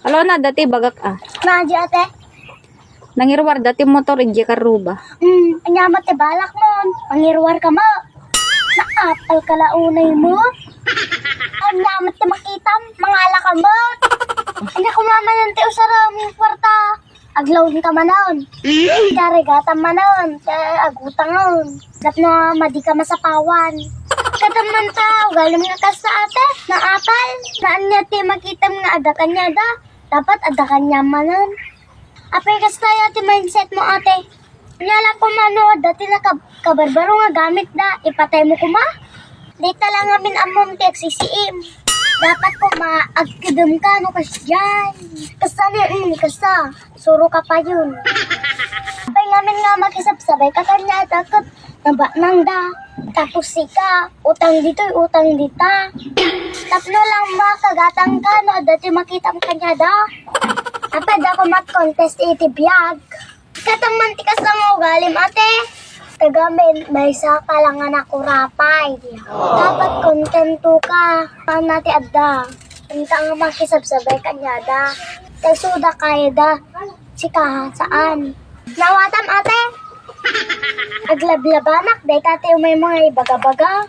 Alo na, dati bagak Nadya ate. Nangirwar dati motor, ije karuba. Anyamat te balak mo. Mangirwar ka mo. Naapal ka launay mo. Anyamat te makitam. Mangala ka mo. Anya kumamanan te usaraming kwarta. Aglawin ka manon. Karigatan manon. Agutangon. Dap na madi ka masapawan. Kataman tao, galim nga ka sa ate. Naapal. Naan niya te makitam nga adakan niya da. Dapat adakan niya manon. Apay kas tayo ate mindset mo ate. Nyala ko mano, dati na kabarbaro nga gamit na. Ipatay mo kuma. Dita lang amin amom te agsisiim. Dapat ko maagkidam ka no kas dyan. Kasa ni, kasa. Suro ka pa yun. Apay ngamin nga makisabsabay ka kanya takot. Naba nang da. Tapos sika. Utang dito, utang dita. Tatlo lang makagatang ka no. Dati makita mo kanya da. Apay da ko mat-contest itibiyag. Katamantikas lang ako galim ate. Tagamin, may isa ka lang nga nakurapay. Dapat kontento ka. Saan natin adda? Punta nga makisabsabay kanya da. Tagsuda kaya da. Sika saan? Nawatam ate. Aglablabanak, day tate may mga ibaga-baga.